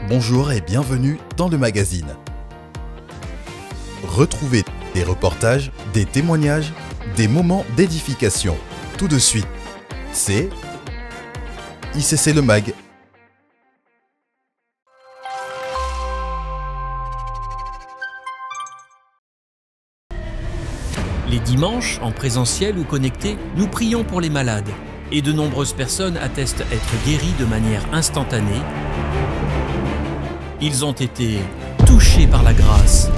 Bonjour et bienvenue dans le magazine. Retrouvez des reportages, des témoignages, des moments d'édification. Tout de suite, c'est ICC Le Mag. Les dimanches, en présentiel ou connecté, nous prions pour les malades. Et de nombreuses personnes attestent être guéries de manière instantanée. Ils ont été touchés par la grâce.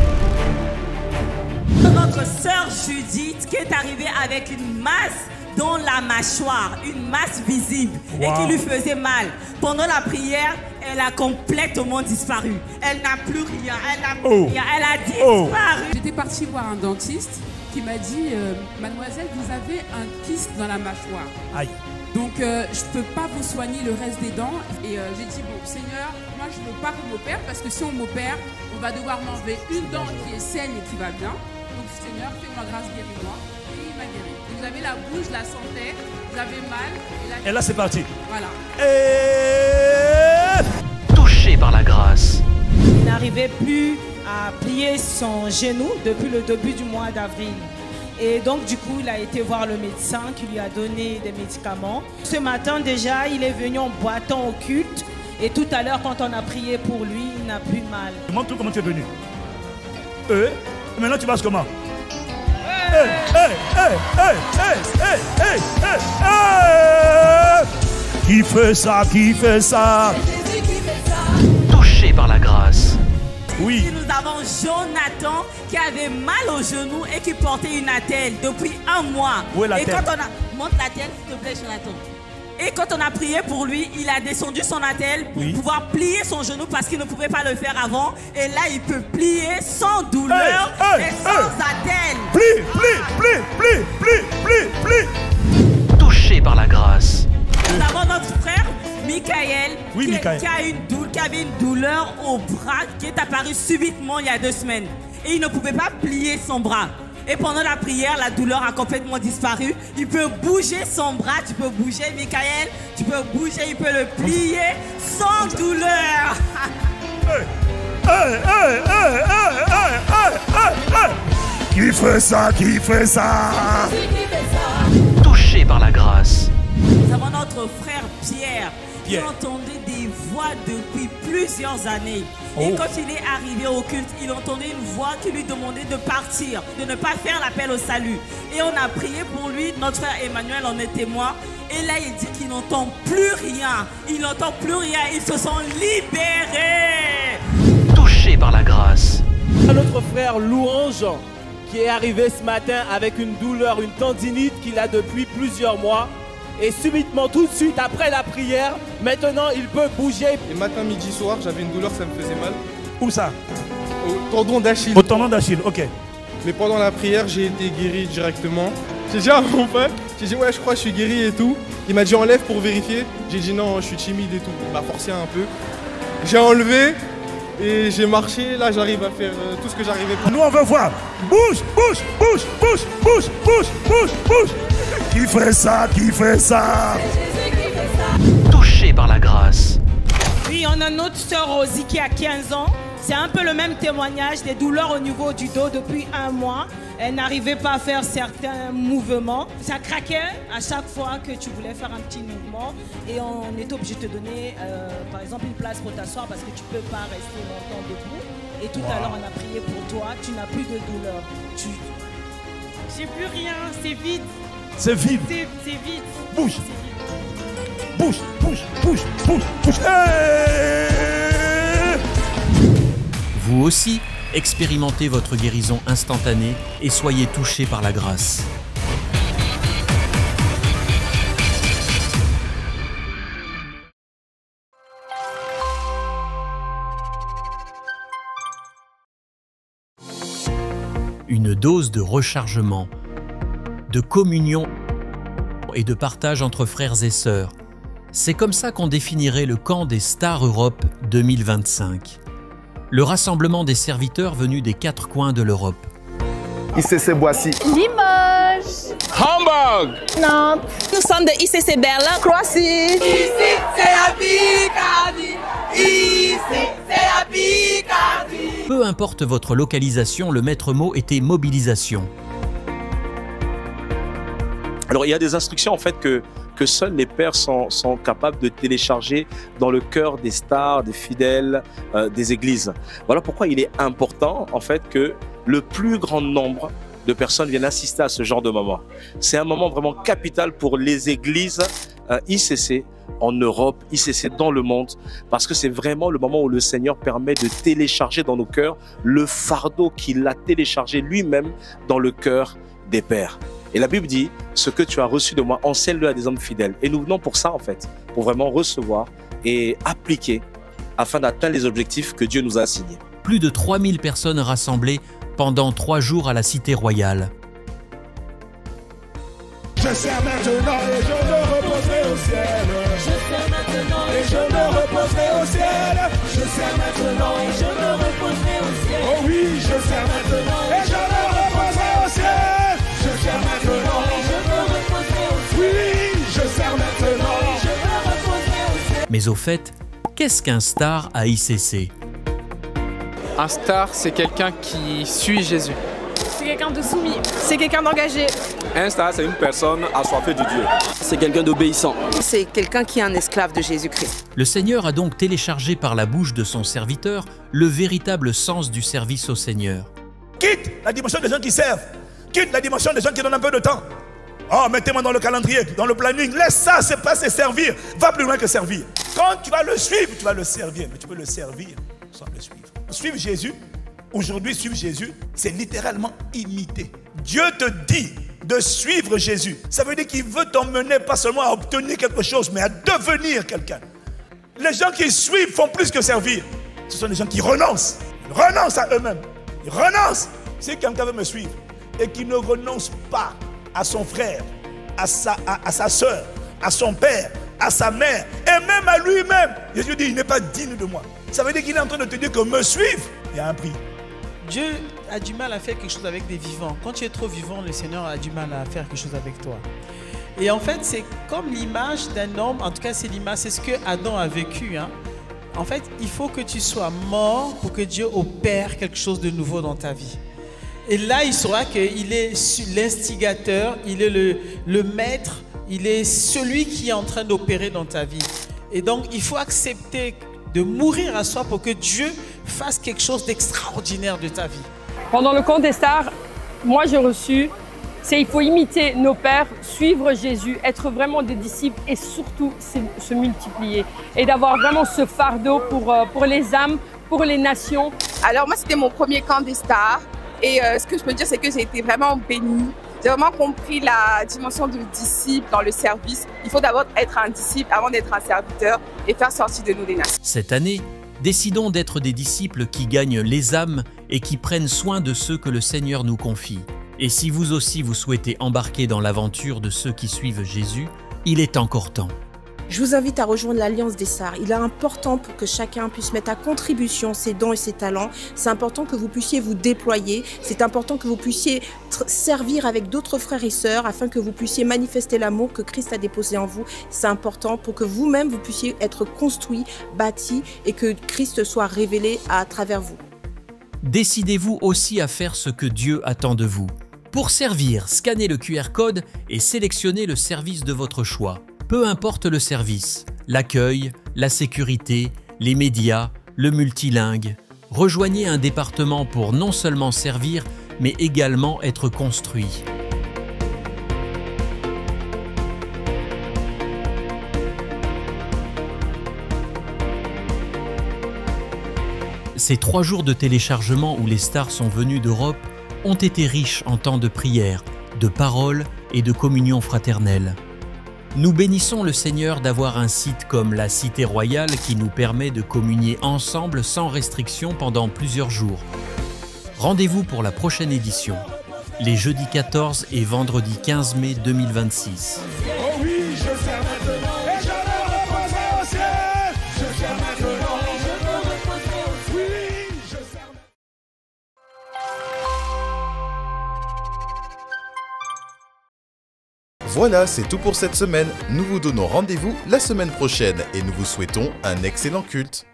Notre sœur Judith qui est arrivée avec une masse dans la mâchoire, une masse visible et qui lui faisait mal. Pendant la prière, elle a complètement disparu. Elle n'a plus rien, elle n'a plus rien, elle a disparu. J'étais partie voir un dentiste qui m'a dit mademoiselle, vous avez un kyste dans la mâchoire. Aïe. Donc je ne peux pas vous soigner le reste des dents. Et j'ai dit bon Seigneur, moi je ne veux pas qu'on m'opère parce que si on m'opère, on va devoir m'enlever une dent qui est saine et qui va bien. Donc Seigneur, fais-moi grâce, guéris-moi. Et il m'a guéri. Vous avez la bouche, la santé, vous avez mal. Et là c'est parti. Voilà. Et... Touchés par la grâce. Il n'arrivait plus à plier son genou depuis le début du mois d'avril. Et donc du coup, il a été voir le médecin qui lui a donné des médicaments. Ce matin déjà, il est venu en boitant au culte. Et tout à l'heure, quand on a prié pour lui, il n'a plus mal. Montre-toi comment tu es venu. Maintenant tu passes comment? Qui fait ça? Qui fait ça? Touchés par la grâce. Oui. Nous avons Jonathan qui avait mal au genou et qui portait une attelle depuis un mois. Où est et l'attelle? quand on a... Monte l'attelle, s'il te plaît, Jonathan. Et quand on a prié pour lui, il a descendu son attelle pour pouvoir plier son genou parce qu'il ne pouvait pas le faire avant. Et là, il peut plier sans douleur et sans attelle. Plie, plie, plie, plie, plie, plie. Touchés par la grâce. Nous avons notre frère Michael, qui avait une douleur au bras qui est apparue subitement il y a 2 semaines. Et il ne pouvait pas plier son bras. Et pendant la prière, la douleur a complètement disparu. Il peut bouger son bras, tu peux bouger Michael, tu peux bouger, il peut le plier sans douleur. Qui fait ça? Qui fait ça? Touchés par la grâce. Nous avons notre frère Pierre qui entendait des voix depuis plusieurs années. Et quand il est arrivé au culte, il entendait une voix qui lui demandait de partir, de ne pas faire l'appel au salut. Et on a prié pour lui, notre frère Emmanuel en est témoin. Et là, il dit qu'il n'entend plus rien. Il n'entend plus rien, ils se sont libérés. Touchés par la grâce. Notre frère Louange qui est arrivé ce matin avec une douleur, une tendinite qu'il a depuis plusieurs mois. Et subitement, tout de suite, après la prière, maintenant, il peut bouger. Et matin, midi, soir, j'avais une douleur, ça me faisait mal. Où ça? Au tendon d'Achille. Au tendon d'Achille, ok. Mais pendant la prière, j'ai été guéri directement. J'ai dit à mon père, j'ai dit ouais, je crois que je suis guéri et tout. Il m'a dit enlève pour vérifier. J'ai dit non, je suis timide et tout. Il m'a forcé un peu. J'ai enlevé et j'ai marché. Là, j'arrive à faire tout ce que j'arrivais pas. Nous, on veut voir. Bouge, bouge, bouge, bouge, bouge, bouge, bouge, bouge. Qui fait ça? Qui fait ça? Touchés par la grâce. Oui, on a notre sœur Rosie qui a 15 ans. C'est un peu le même témoignage, des douleurs au niveau du dos depuis 1 mois. Elle n'arrivait pas à faire certains mouvements. Ça craquait à chaque fois que tu voulais faire un petit mouvement. Et on était obligé de te donner, par exemple, une place pour t'asseoir parce que tu ne peux pas rester longtemps debout. Et tout à l'heure, on a prié pour toi. Tu n'as plus de douleur. J'ai plus rien, c'est vide. C'est vide. C'est vide. Bouge. Bouge, bouge, bouge, bouge, bouge. Vous aussi, expérimentez votre guérison instantanée et soyez touchés par la grâce. Une dose de rechargement, de communion et de partage entre frères et sœurs. C'est comme ça qu'on définirait le camp des Stars Europe 2025. Le rassemblement des serviteurs venus des 4 coins de l'Europe. ICC Boissy. Limoges. Hamburg. Nantes. Nous sommes de ICC Berlin. Croatie. ICC Picardie. ICC Peu importe votre localisation, le maître mot était mobilisation. Alors il y a des instructions en fait que seuls les pères sont capables de télécharger dans le cœur des stars, des fidèles, des églises. Voilà pourquoi il est important en fait que le plus grand nombre de personnes viennent assister à ce genre de moment. C'est un moment vraiment capital pour les églises ICC en Europe, ICC dans le monde, parce que c'est vraiment le moment où le Seigneur permet de télécharger dans nos cœurs le fardeau qu'il a téléchargé lui-même dans le cœur des pères. Et la Bible dit, ce que tu as reçu de moi, enseigne-le à des hommes fidèles. Et nous venons pour ça, en fait, pour vraiment recevoir et appliquer afin d'atteindre les objectifs que Dieu nous a assignés. Plus de 3000 personnes rassemblées pendant 3 jours à la Cité Royale. Je sers maintenant et je me reposerai au ciel. Je sers maintenant et je me reposerai au ciel. Je sers maintenant et je me reposerai au ciel. Oh oui, je sers maintenant et je me reposerai au ciel. Je sers maintenant et je me reposerai au ciel. Oui, je sers maintenant et je me reposerai au ciel. Mais au fait, qu'est-ce qu'un star à ICC? Un star, c'est quelqu'un qui suit Jésus. C'est quelqu'un de soumis. C'est quelqu'un d'engagé. Un star, c'est une personne assoiffée de Dieu. C'est quelqu'un d'obéissant. C'est quelqu'un qui est un esclave de Jésus-Christ. Le Seigneur a donc téléchargé par la bouche de son serviteur le véritable sens du service au Seigneur. Quitte la dimension des gens qui servent. Quitte la dimension des gens qui donnent un peu de temps. Oh, mettez-moi dans le calendrier, dans le planning. Laisse ça, c'est pas servir. Va plus loin que servir. Quand tu vas le suivre, tu vas le servir. Mais tu peux le servir sans le suivre. Suivre Jésus, aujourd'hui, suivre Jésus, c'est littéralement imiter. Dieu te dit de suivre Jésus. Ça veut dire qu'il veut t'emmener pas seulement à obtenir quelque chose, mais à devenir quelqu'un. Les gens qui suivent font plus que servir. Ce sont des gens qui renoncent. Ils renoncent à eux-mêmes. Ils renoncent. Si quelqu'un veut me suivre et qui ne renonce pas à son frère, à sa soeur, à son père, à sa mère, et même à lui-même, Jésus dit, il n'est pas digne de moi. Ça veut dire qu'il est en train de te dire que me suivre, il y a un prix. Dieu a du mal à faire quelque chose avec des vivants. Quand tu es trop vivant, le Seigneur a du mal à faire quelque chose avec toi. Et en fait, c'est comme l'image d'un homme, en tout cas c'est l'image, c'est ce que Adam a vécu. En fait, il faut que tu sois mort pour que Dieu opère quelque chose de nouveau dans ta vie. Et là, il saura qu'il est l'instigateur, il est le maître, il est celui qui est en train d'opérer dans ta vie. Et donc, il faut accepter de mourir à soi pour que Dieu fasse quelque chose d'extraordinaire de ta vie. Pendant le camp des stars, moi j'ai reçu, il faut imiter nos pères, suivre Jésus, être vraiment des disciples et surtout se multiplier. Et d'avoir vraiment ce fardeau pour les âmes, pour les nations. Alors moi c'était mon premier camp des stars et ce que je peux dire c'est que j'ai été vraiment bénie. J'ai vraiment compris la dimension de disciple dans le service. Il faut d'abord être un disciple avant d'être un serviteur et faire sortir de nous des nations. Cette année, décidons d'être des disciples qui gagnent les âmes et qui prennent soin de ceux que le Seigneur nous confie. Et si vous aussi vous souhaitez embarquer dans l'aventure de ceux qui suivent Jésus, il est encore temps. Je vous invite à rejoindre l'Alliance des Stars. Il est important pour que chacun puisse mettre à contribution ses dons et ses talents. C'est important que vous puissiez vous déployer. C'est important que vous puissiez servir avec d'autres frères et sœurs afin que vous puissiez manifester l'amour que Christ a déposé en vous. C'est important pour que vous-même vous puissiez être construit, bâti et que Christ soit révélé à travers vous. Décidez-vous aussi à faire ce que Dieu attend de vous. Pour servir, scannez le QR code et sélectionnez le service de votre choix. Peu importe le service, l'accueil, la sécurité, les médias, le multilingue. Rejoignez un département pour non seulement servir, mais également être construit. Ces 3 jours de téléchargement où les stars sont venues d'Europe ont été riches en temps de prière, de parole et de communion fraternelle. Nous bénissons le Seigneur d'avoir un site comme la Cité Royale qui nous permet de communier ensemble sans restriction pendant plusieurs jours. Rendez-vous pour la prochaine édition, les jeudis 14 et vendredi 15 mai 2026. Oh oui, je sers maintenant et je me reposerai au ciel. Je sers maintenant et je me reposerai au ciel. Oui, je sers. Voilà, c'est tout pour cette semaine. Nous vous donnons rendez-vous la semaine prochaine et nous vous souhaitons un excellent culte.